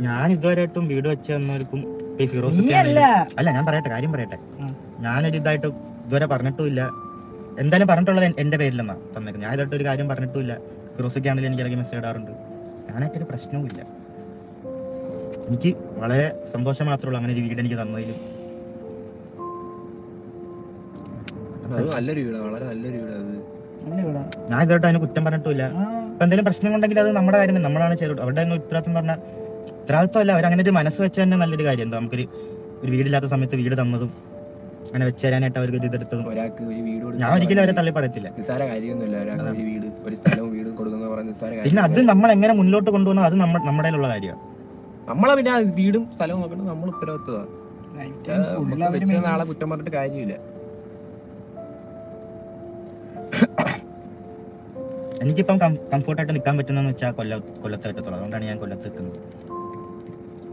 ഞാൻ ഇതുവരെയായിട്ടും വീട് വെച്ച് തന്നവർക്കും ഫിറോസ് അല്ല, ഞാൻ കാര്യം പറയട്ടെ. ഞാനൊരു ഇതായിട്ട് ഇതുവരെ പറഞ്ഞിട്ടുമില്ല. എന്തായാലും പറഞ്ഞിട്ടുള്ളത് എന്റെ പേരിലെന്നാ തന്നേക്കുന്നത്. ഞാൻ ഇതായിട്ട് ഒരു കാര്യം പറഞ്ഞിട്ടുമില്ല. ഫിറോസൊക്കെ ആണെങ്കിലും എനിക്ക് ഇടയ്ക്ക് മെസ്സേജ് ഇടാറുണ്ട്. ഞാനായിട്ടൊരു പ്രശ്നവും ഇല്ല. എനിക്ക് വളരെ സന്തോഷം മാത്രമേ ഉള്ളൂ അങ്ങനെ ഒരു വീട് എനിക്ക് തന്നതിൽ. ഞാൻ ഇതായിട്ട് അതിന് കുറ്റം പറഞ്ഞിട്ടില്ല. ഇപ്പൊ എന്തെങ്കിലും പ്രശ്നം ഉണ്ടെങ്കിൽ അത് നമ്മുടെ കാര്യം തന്നെ, നമ്മളാണ് ചെയ്തത്. അവരുടെ ഒന്നും ഉത്തരവാദിത്വം പറഞ്ഞാൽ ഉത്തരവാദിത്വമല്ല, അവരങ്ങനെ ഒരു മനസ്സ് വെച്ചാൽ തന്നെ നല്ലൊരു കാര്യം. എന്താ നമുക്കൊരു വീടില്ലാത്ത സമയത്ത് വീട് തന്നതും അങ്ങനെ വെച്ച് തരാനായിട്ട് അവർക്ക് ഒരു ഇതെടുത്തതും ഞാൻ ഒരിക്കലും അവരെ തള്ളി പറയത്തില്ല. പിന്നെ അത് നമ്മൾ എങ്ങനെ മുന്നോട്ട് കൊണ്ടുപോകണം, അത് നമ്മുടെ ഉള്ള കാര്യമാണ്. നമ്മളെ പിന്നെ വീടും സ്ഥലവും നോക്കണം, നമ്മൾ ഉത്തരവാദിത്വമാണ്. നാളെ കുറ്റം പറഞ്ഞിട്ട് കാര്യമില്ല. എനിക്കിപ്പം കംഫോർട്ടായിട്ട് നിൽക്കാൻ പറ്റുന്നതെന്ന് വെച്ചാൽ കൊല്ലത്ത് പറ്റത്തുള്ളൂ. അതുകൊണ്ടാണ് ഞാൻ കൊല്ലത്ത് നിൽക്കുന്നത്.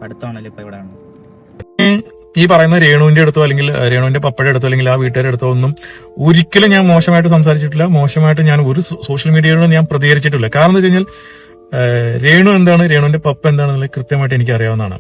അടുത്താണല്ലോ ഇപ്പൊ ഇവിടെയാണ്. ഈ പറയുന്ന രേണുവിന്റെ അടുത്തോ അല്ലെങ്കിൽ രേണുവിന്റെ പപ്പയുടെ അടുത്തോ അല്ലെങ്കിൽ ആ വീട്ടുകാരുടെ അടുത്തോ ഒന്നും ഒരിക്കലും ഞാൻ മോശമായിട്ട് സംസാരിച്ചിട്ടില്ല. മോശമായിട്ട് ഞാൻ ഒരു സോഷ്യൽ മീഡിയയിലും ഞാൻ പ്രതികരിച്ചിട്ടില്ല. കാരണം എന്താ വെച്ച് കഴിഞ്ഞാൽ രേണു എന്താണ്, രേണുവിന്റെ പപ്പ എന്താണെന്നുള്ളത് കൃത്യമായിട്ട് എനിക്ക് അറിയാവുന്നതാണ്.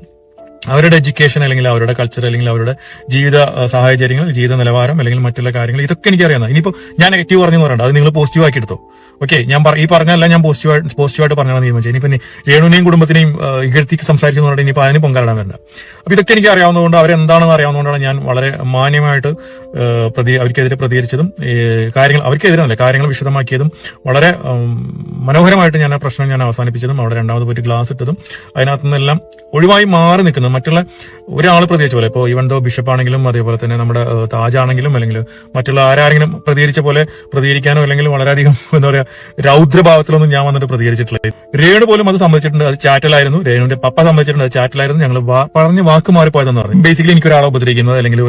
അവരുടെ എഡ്യൂക്കേഷൻ അല്ലെങ്കിൽ അവരുടെ കൾച്ചർ അല്ലെങ്കിൽ അവരുടെ ജീവിത സാഹചര്യങ്ങൾ, ജീവിത നിലവാരം അല്ലെങ്കിൽ മറ്റുള്ള കാര്യങ്ങൾ, ഇതൊക്കെ എനിക്ക് അറിയാവുന്ന. ഇനിയിപ്പോ ഞാൻ നെഗറ്റീവ് പറഞ്ഞു പറയണ്ട, അത് നിങ്ങൾ പോസിറ്റീവ് ആക്കി എടുത്തോ. ഓക്കെ, ഞാൻ ഈ പറഞ്ഞല്ല, ഞാൻ പോസിറ്റീവായിട്ട് പറഞ്ഞാൽ തീരുമാനിച്ചത്. ഇനിയിപ്പോ രേണുവിനെയും കുടുംബത്തിനെയും ഇകഴ്ത്തി സംസാരിച്ചതുകൊണ്ട് ഇനിയിപ്പോ അതിന് പൊങ്കാലിടാൻ വരണ്ട. അപ്പൊ ഇതൊക്കെ എനിക്ക് അറിയാവുന്നതുകൊണ്ട്, അവരെന്താണെന്ന് അറിയാവുന്നതുകൊണ്ടാണ് ഞാൻ വളരെ മാന്യമായിട്ട് അവർക്കെതിരെ പ്രതികരിച്ചതും കാര്യങ്ങൾ വിശദമാക്കിയതും വളരെ മനോഹരമായിട്ട് ഞാൻ ആ പ്രശ്നം അവസാനിപ്പിച്ചതും അവിടെ രണ്ടാമത് പോയിട്ട് ഗ്ലാസ് ഇട്ടതും അതിനകത്തു നിന്നെല്ലാം ഒഴിവായി മാറി നിൽക്കുന്നത്. മറ്റുള്ള ഒരാൾ പ്രതികരിച്ച പോലെ, ഇപ്പോൾ ഈവൻ ദോ ബിഷപ്പ് ആണെങ്കിലും അതേപോലെ തന്നെ നമ്മുടെ താജാണെങ്കിലും അല്ലെങ്കിൽ മറ്റുള്ള ആരെങ്കിലും പ്രതികരിച്ച പോലെ പ്രതികരിക്കാനോ അല്ലെങ്കിൽ വളരെയധികം എന്താ പറയാ രൗദ്രഭാവത്തിലൊന്നും ഞാൻ വന്നിട്ട് പ്രതികരിച്ചിട്ടില്ല. രേണു പോലും അത് സംബന്ധിച്ചിട്ടുണ്ട്, അത് ചാറ്റലായിരുന്നു. രേണുവിന്റെ പപ്പ സംബന്ധിച്ചിട്ടുണ്ട്, അത് ചാറ്റലായിരുന്നു. ഞങ്ങൾ പറഞ്ഞ് വാക്ക് മാറിപ്പോയതെന്ന് പറഞ്ഞു. ബേസിക്കലി എനിക്ക് ഒരാളെ ഉപദ്രവിക്കുന്നത് അല്ലെങ്കിൽ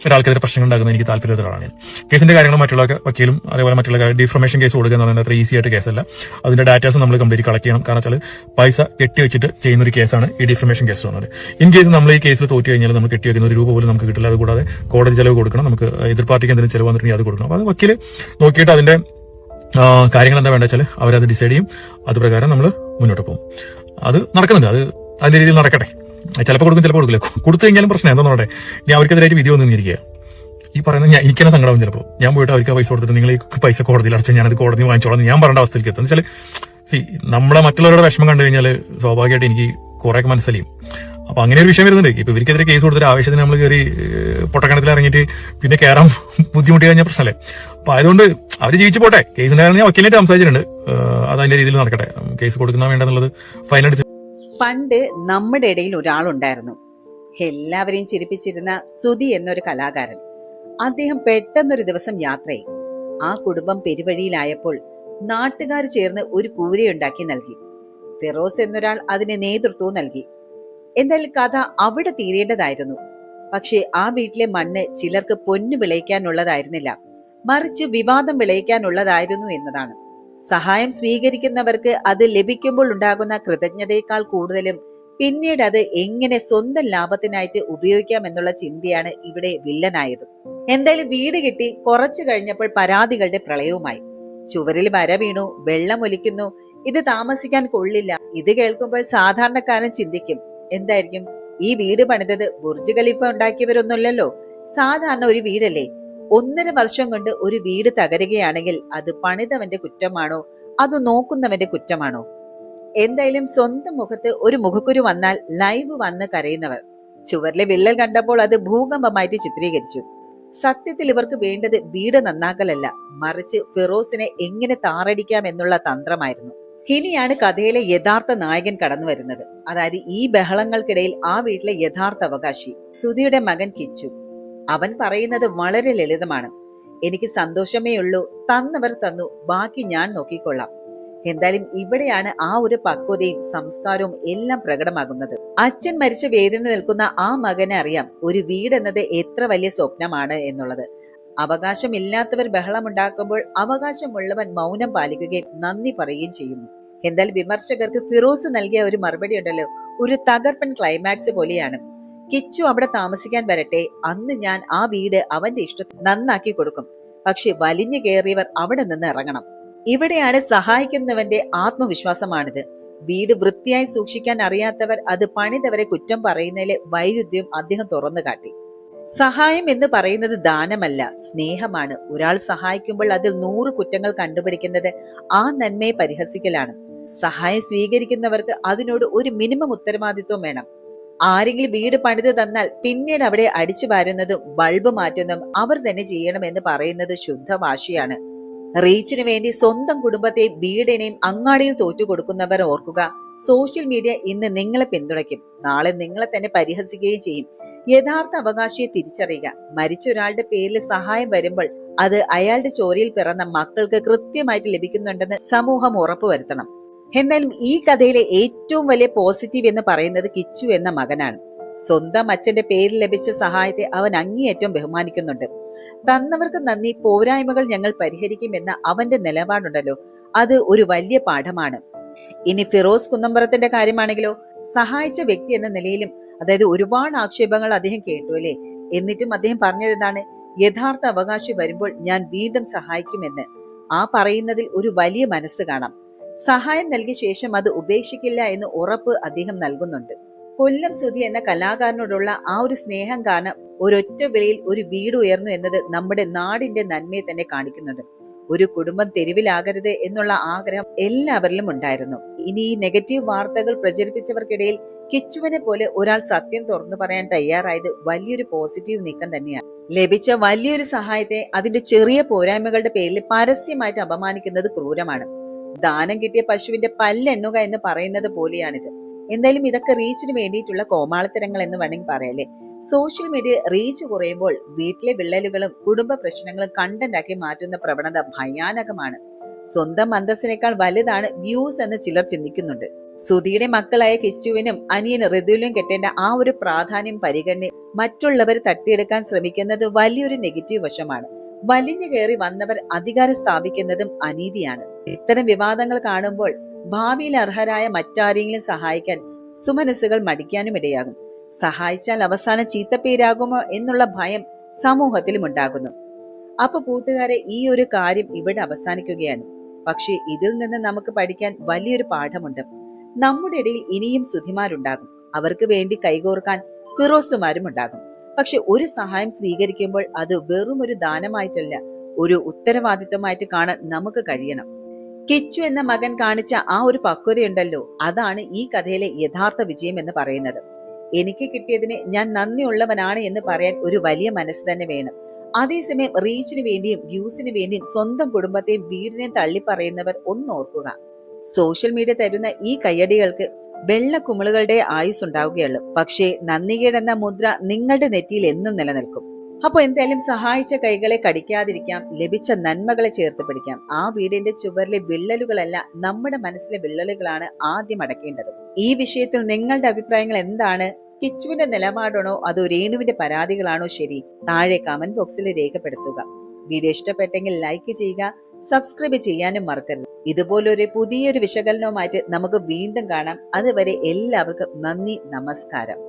ഒരാൾക്കെതിരെ പ്രശ്നങ്ങൾ ഉണ്ടാക്കുന്നത് എനിക്ക് താല്പര്യമുള്ള ഒരാളാണ്. കേസിന്റെ കാര്യങ്ങൾ മറ്റുള്ള വക്കീലും അതേപോലെ മറ്റുള്ള ഡിഫർമേഷൻ കേസ് കൊടുക്കുക എന്ന് പറയുന്നത് അത്ര ഈസി ആയിട്ട് കേസല്ല. അതിന്റെ ഡാറ്റാസ് നമ്മൾ കംപ്ലീറ്റ് കളക്ട് ചെയ്യണം. കാരണം വെച്ചാൽ പൈസ കെട്ടിവെച്ചിട്ട് ചെയ്യുന്ന ഒരു കേസാണ് ഈ ഡിഫർമേഷൻ കേസ് എന്ന് പറയുന്നത്. ഇൻ കേസ് നമ്മൾ ഈ കേസിൽ തോറ്റു കഴിഞ്ഞാൽ നമ്മൾ കെട്ടിവെക്കുന്ന ഒരു രൂപ പോലും നമുക്ക് കിട്ടില്ല. അതുകൂടാതെ കോടതി ചെലവ് കൊടുക്കണം, നമുക്ക് എതിർ പാർട്ടിക്ക് എന്തെങ്കിലും ചെലവ് വന്നിട്ടുണ്ടെങ്കിൽ അത് കൊടുക്കണം. അപ്പോൾ അത് വക്കീൽ നോക്കിയിട്ട് അതിന്റെ കാര്യങ്ങൾ എന്താ വേണ്ട വെച്ചാൽ അവരത് ഡിസൈഡ് ചെയ്യും. അതുപ്രകാരം നമ്മൾ മുന്നോട്ട് പോകും. അത് നടക്കുന്നുണ്ട്, അത് അതിന്റെ രീതിയിൽ നടക്കട്ടെ. ചിലപ്പോൾ കൊടുക്കും, ചിലപ്പോൾ കൊടുക്കില്ല. കൊടുത്തു കഴിഞ്ഞാലും പ്രശ്നം എന്താണെന്ന് പറയട്ടെ, ഇനി അവർക്കെതിരായിട്ട് വിധി വന്നിരിക്കുക. ഈ പറയുന്നത് എനിക്കെന്നെ സങ്കടം. ചിലപ്പോൾ ഞാൻ പോയിട്ട് അവർക്ക് പൈസ കൊടുത്തിട്ട് നിങ്ങൾ ഈ പൈസ കോടതിയിൽ അടച്ചാൽ ഞാനത് കോടതി വാങ്ങിച്ചോളാം ഞാൻ പറയേണ്ട അവസ്ഥയിലേക്ക് എത്തും. വെച്ചാൽ നമ്മുടെ മറ്റുള്ളവരുടെ വിഷമം കണ്ടു കഴിഞ്ഞാൽ സ്വാഭാവികമായിട്ട് എനിക്ക് കുറേയൊക്കെ മനസ്സിലായും. അപ്പൊ അങ്ങനെ ഒരു വിഷയം വരുന്നുണ്ട്. ഇപ്പൊ ഇവർക്കെതിരെ കേസ് കൊടുത്തിട്ട് ആവശ്യത്തിന് നമ്മൾ കയറി പൊട്ടക്കണത്തിൽ ഇറങ്ങിയിട്ട് പിന്നെ കയറാൻ ബുദ്ധിമുട്ടി കഴിഞ്ഞാൽ പ്രശ്നമല്ലേ. അപ്പൊ അതുകൊണ്ട് അവർ ജീവിച്ചു പോട്ടെ. കേസിന്റെ കാര്യം ഞാൻ വക്കീലായിട്ട് സംസാരിച്ചിട്ടുണ്ട്. അത് അതിന്റെ രീതിയിൽ നടക്കട്ടെ. കേസ് കൊടുക്കുന്ന വേണ്ടെന്നുള്ളത് ഫൈനൽ. പണ്ട് നമ്മുടെ ഇടയിൽ ഒരാളുണ്ടായിരുന്നു, എല്ലാവരെയും ചിരിപ്പിച്ചിരുന്ന സുധി എന്നൊരു കലാകാരൻ. അദ്ദേഹം പെട്ടെന്നൊരു ദിവസം യാത്രയായി. ആ കുടുംബം പെരുവഴിയിലായപ്പോൾ നാട്ടുകാർ ചേർന്ന് ഒരു കൂരയുണ്ടാക്കി നൽകി. ഫിറോസ് എന്നൊരാൾ അതിന് നേതൃത്വവും നൽകി. എന്നാൽ കഥ അവിടെ തീരേണ്ടതായിരുന്നു. പക്ഷെ ആ വീട്ടിലെ മണ്ണ് ചിലർക്ക് പൊന്നു വിളയിക്കാനുള്ളതായിരുന്നില്ല, മറിച്ച് വിവാദം വിളയിക്കാനുള്ളതായിരുന്നു എന്നതാണ്. സഹായം സ്വീകരിക്കുന്നവർക്ക് അത് ലഭിക്കുമ്പോൾ ഉണ്ടാകുന്ന കൃതജ്ഞതയേക്കാൾ കൂടുതലും പിന്നീട് അത് എങ്ങനെ സ്വന്തം ലാഭത്തിനായിട്ട് ഉപയോഗിക്കാം എന്നുള്ള ചിന്തയാണ് ഇവിടെ വില്ലനായത്. എന്തായാലും വീട് കിട്ടി കുറച്ചു കഴിഞ്ഞപ്പോൾ പരാതികളുടെ പ്രളയവുമായി. ചുവരിൽ വര വീണു, വെള്ളം ഒലിക്കുന്നു, ഇത് താമസിക്കാൻ കൊള്ളില്ല. ഇത് കേൾക്കുമ്പോൾ സാധാരണക്കാരൻ ചിന്തിക്കും, എന്തായിരിക്കും ഈ വീട് പണിതത് ബുർജ് ഖലീഫ ഉണ്ടാക്കിയവരൊന്നുമല്ലല്ലോ, സാധാരണ ഒരു വീടല്ലേ. 1.5 വർഷം കൊണ്ട് ഒരു വീട് തകരുകയാണെങ്കിൽ അത് പണിതവന്റെ കുറ്റമാണോ അത് നോക്കുന്നവന്റെ കുറ്റമാണോ? എന്തായാലും സ്വന്തം മുഖത്ത് ഒരു മുഖക്കുരു വന്നാൽ ലൈവ് വന്ന് കരയുന്നവർ ചുവരിലെ വിള്ളൽ കണ്ടപ്പോൾ അത് ഭൂകമ്പമായിട്ട് ചിത്രീകരിച്ചു. സത്യത്തിൽ ഇവർക്ക് വേണ്ടത് വീട് നന്നാക്കലല്ല, മറിച്ച് ഫിറോസിനെ എങ്ങനെ താറടിക്കാം എന്നുള്ള തന്ത്രമായിരുന്നു. ഇനിയാണ് കഥയിലെ യഥാർത്ഥ നായകൻ കടന്നു വരുന്നത്. അതായത് ഈ ബഹളങ്ങൾക്കിടയിൽ ആ വീട്ടിലെ യഥാർത്ഥ അവകാശി സുധിയുടെ മകൻ കിച്ചു. അവൻ പറയുന്നത് വളരെ ലളിതമാണ്. എനിക്ക് സന്തോഷമേ ഉള്ളൂ, തന്നവർ തന്നു, ബാക്കി ഞാൻ നോക്കിക്കൊള്ളാം. എന്തായാലും ഇവിടെയാണ് ആ ഒരു പക്വതയും സംസ്കാരവും എല്ലാം പ്രകടമാകുന്നത്. അച്ഛൻ മരിച്ച വേദന നിൽക്കുന്ന ആ മകനെ അറിയാം ഒരു വീടെന്നത് എത്ര വലിയ സ്വപ്നമാണ് എന്നുള്ളത്. അവകാശമില്ലാത്തവർ ബഹളമുണ്ടാക്കുമ്പോൾ അവകാശമുള്ളവൻ മൗനം പാലിക്കുകയും നന്ദി പറയുകയും ചെയ്യുന്നു. എന്നാൽ വിമർശകർക്ക് ഫിറോസ് നൽകിയ ഒരു മറുപടി ഉണ്ടല്ലോ, ഒരു തകർപ്പൻ ക്ലൈമാക്സ് പോലെയാണ്. കിച്ചു അവിടെ താമസിക്കാൻ വരട്ടെ, അന്ന് ഞാൻ ആ വീട് അവന്റെ ഇഷ്ടത്തിന് നന്നാക്കി കൊടുക്കും. പക്ഷെ വലിഞ്ഞു കയറിയവർ അവിടെ നിന്ന് ഇറങ്ങണം. ഇവിടെയാണ് സഹായിക്കുന്നവന്റെ ആത്മവിശ്വാസമാണിത്. വീട് വൃത്തിയായി സൂക്ഷിക്കാൻ അറിയാത്തവർ അത് പണിതവരെ കുറ്റം പറയുന്നതിലെ വൈരുദ്ധ്യം അദ്ദേഹം തുറന്നു കാട്ടി. സഹായം എന്ന് പറയുന്നത് ദാനമല്ല, സ്നേഹമാണ്. ഒരാൾ സഹായിക്കുമ്പോൾ അതിൽ 100 കുറ്റങ്ങൾ കണ്ടുപിടിക്കുന്നത് ആ നന്മയെ പരിഹസിക്കലാണ്. സഹായം സ്വീകരിക്കുന്നവർക്ക് അതിനോട് ഒരു മിനിമം ഉത്തരവാദിത്വം വേണം. ആരെങ്കിലും വീട് പണിത് തന്നാൽ പിന്നീട് അവിടെ അടിച്ചു വാരുന്നതും ബൾബ് മാറ്റുന്നതും അവർ തന്നെ ചെയ്യണമെന്ന് പറയുന്നത് ശുദ്ധവാശിയാണ്. റീച്ചിന് വേണ്ടി സ്വന്തം കുടുംബത്തെയും വീടിനെയും അങ്ങാടിയിൽ തോറ്റുകൊടുക്കുന്നവർ ഓർക്കുക, സോഷ്യൽ മീഡിയ ഇന്ന് നിങ്ങളെ പിന്തുണയ്ക്കും, നാളെ നിങ്ങളെ തന്നെ പരിഹസിക്കുകയും ചെയ്യും. യഥാർത്ഥ അവകാശിയെ തിരിച്ചറിയുക. മരിച്ച ഒരാളുടെ പേരിൽ സഹായം വരുമ്പോൾ അത് അയാളുടെ ചോരയിൽ പിറന്ന മക്കൾക്ക് കൃത്യമായിട്ട് ലഭിക്കുന്നുണ്ടെന്ന് സമൂഹം ഉറപ്പുവരുത്തണം. എന്നാലും ഈ കഥയിലെ ഏറ്റവും വലിയ പോസിറ്റീവ് എന്ന് പറയുന്നത് കിച്ചു എന്ന മകനാണ്. സ്വന്തം അച്ഛന്റെ പേരിൽ ലഭിച്ച സഹായത്തെ അവൻ അങ്ങേയറ്റം ബഹുമാനിക്കുന്നുണ്ട്. തന്നവർക്ക് നന്ദി, പോരായ്മകൾ ഞങ്ങൾ പരിഹരിക്കുമെന്ന അവന്റെ നിലപാടുണ്ടല്ലോ, അത് ഒരു വലിയ പാഠമാണ്. ഇനി ഫിറോസ് കുന്നമ്പറത്തിന്റെ കാര്യമാണെങ്കിലോ, സഹായിച്ച വ്യക്തി എന്ന നിലയിലും അതായത് ഒരുപാട് ആക്ഷേപങ്ങൾ അദ്ദേഹം കേട്ടു അല്ലേ, എന്നിട്ടും അദ്ദേഹം പറഞ്ഞത് എന്താണ്? യഥാർത്ഥ അവകാശി വരുമ്പോൾ ഞാൻ വീണ്ടും സഹായിക്കുമെന്ന്. ആ പറയുന്നതിൽ ഒരു വലിയ മനസ്സ് കാണാം. സഹായം നൽകിയ ശേഷം അത് ഉപേക്ഷിക്കില്ല എന്ന് ഉറപ്പ് അദ്ദേഹം നൽകുന്നുണ്ട്. കൊല്ലം സുധി എന്ന കലാകാരനോടുള്ള ആ ഒരു സ്നേഹം കാരണം ഒരൊറ്റ വിളിയിൽ ഒരു വീട് ഉയർന്നു എന്നത് നമ്മുടെ നാടിന്റെ നന്മയെ തന്നെ കാണിക്കുന്നുണ്ട്. ഒരു കുടുംബം തെരുവിലാകരുത് എന്നുള്ള ആഗ്രഹം എല്ലാവരിലും ഉണ്ടായിരുന്നു. ഇനി ഈ നെഗറ്റീവ് വാർത്തകൾ പ്രചരിപ്പിച്ചവർക്കിടയിൽ കിച്ചുവിനെ പോലെ ഒരാൾ സത്യം തുറന്നു പറയാൻ തയ്യാറായത് വലിയൊരു പോസിറ്റീവ് നീക്കം തന്നെയാണ്. ലഭിച്ച വലിയൊരു സഹായത്തെ അതിന്റെ ചെറിയ പോരായ്മകളുടെ പേരിൽ പരസ്യമായിട്ട് അപമാനിക്കുന്നത് ക്രൂരമാണ്. ദാനം കിട്ടിയ പശുവിന്റെ പല്ലെണ്ണുക എന്ന് പറയുന്നത് പോലെയാണിത്. എന്തായാലും ഇതൊക്കെ റീച്ചിന് വേണ്ടിയിട്ടുള്ള കോമാളിത്തരങ്ങൾ എന്ന് വേണമെങ്കിൽ പറയാല്ലേ. സോഷ്യൽ മീഡിയ റീച്ച് കുറയുമ്പോൾ വീട്ടിലെ വിള്ളലുകളും കുടുംബ പ്രശ്നങ്ങളും കണ്ടന്റാക്കി മാറ്റുന്ന പ്രവണത ഭയാനകമാണ്. സ്വന്തം അന്തസ്സിനേക്കാൾ വലുതാണ് വ്യൂസ് എന്ന് ചിലർ ചിന്തിക്കുന്നുണ്ട്. സുധിയുടെ മക്കളായ കിച്ചുവിനും അനിയൻ ഋതുവിനും കിട്ടേണ്ട ആ ഒരു പ്രാധാന്യം പരിഗണന മറ്റുള്ളവർ തട്ടിയെടുക്കാൻ ശ്രമിക്കുന്നത് വലിയൊരു നെഗറ്റീവ് വശമാണ്. വലിഞ്ഞു കയറി വന്നവർ അധികാരം സ്ഥാപിക്കുന്നതും അനീതിയാണ്. ഇത്തരം വിവാദങ്ങൾ കാണുമ്പോൾ ഭാവിയിൽ അർഹരായ മറ്റാരെങ്കിലും സഹായിക്കാൻ സുമനസ്സുകൾ മടിക്കാനും ഇടയാകും. സഹായിച്ചാൽ അവസാനം ചീത്തപ്പേരാകുമോ എന്നുള്ള ഭയം സമൂഹത്തിലും ഉണ്ടാകുന്നു. അപ്പൊ കൂട്ടുകാരെ, ഈ ഒരു കാര്യം ഇവിടെ അവസാനിക്കുകയാണ്. പക്ഷേ ഇതിൽ നിന്ന് നമുക്ക് പഠിക്കാൻ വലിയൊരു പാഠമുണ്ട്. നമ്മുടെ ഇടയിൽ ഇനിയും സുധിമാരുണ്ടാകും. അവർക്ക് വേണ്ടി കൈകോർക്കാൻ ഫിറോസുമാരും ഉണ്ടാകും. പക്ഷെ ഒരു സഹായം സ്വീകരിക്കുമ്പോൾ അത് വെറും ഒരു ദാനമായിട്ടല്ല, ഒരു ഉത്തരവാദിത്വമായിട്ട് കാണാൻ നമുക്ക് കഴിയണം. കിച്ചു എന്ന മകൻ കാണിച്ച ആ ഒരു പക്വതയുണ്ടല്ലോ, അതാണ് ഈ കഥയിലെ യഥാർത്ഥ വിജയം എന്ന് പറയുന്നത്. എനിക്ക് കിട്ടിയതിന് ഞാൻ നന്ദിയുള്ളവനാണ് എന്ന് പറയാൻ ഒരു വലിയ മനസ്സ് തന്നെ വേണം. അതേസമയം റീച്ചിന് വേണ്ടിയും വ്യൂസിന് വേണ്ടിയും സ്വന്തം കുടുംബത്തെയും വീടിനെയും തള്ളിപ്പറയുന്നവർ ഒന്നോർക്കുക, സോഷ്യൽ മീഡിയ തരുന്ന ഈ കയ്യടികൾക്ക് വെള്ള കുമിളുകളുടെ ആയുസ് ഉണ്ടാവുകയുള്ളൂ. പക്ഷേ നന്ദികേടെന്ന മുദ്ര നിങ്ങളുടെ നെറ്റിയിൽ എന്നും നിലനിൽക്കും. അപ്പൊ എന്തായാലും സഹായിച്ച കൈകളെ കടിക്കാതിരിക്കാം, ലഭിച്ച നന്മകളെ ചേർത്ത് പിടിക്കാം. ആ വീടിന്റെ ചുവരിലെ വിള്ളലുകളല്ല, നമ്മുടെ മനസ്സിലെ വിള്ളലുകളാണ് ആദ്യം അടക്കേണ്ടത്. ഈ വിഷയത്തിൽ നിങ്ങളുടെ അഭിപ്രായങ്ങൾ എന്താണ്? കിച്ചുവിന്റെ നിലപാടാണോ അതോ രേണുവിന്റെ പരാതികളാണോ ശരി? താഴെ കമന്റ് ബോക്സിൽ രേഖപ്പെടുത്തുക. വീഡിയോ ഇഷ്ടപ്പെട്ടെങ്കിൽ ലൈക്ക് ചെയ്യുക, സബ്സ്ക്രൈബ് ചെയ്യാനും മറക്കരുത്. ഇതുപോലൊരു പുതിയൊരു വിശകലനവുമായിട്ട് നമുക്ക് വീണ്ടും കാണാം. അതുവരെ എല്ലാവർക്കും നന്ദി, നമസ്കാരം.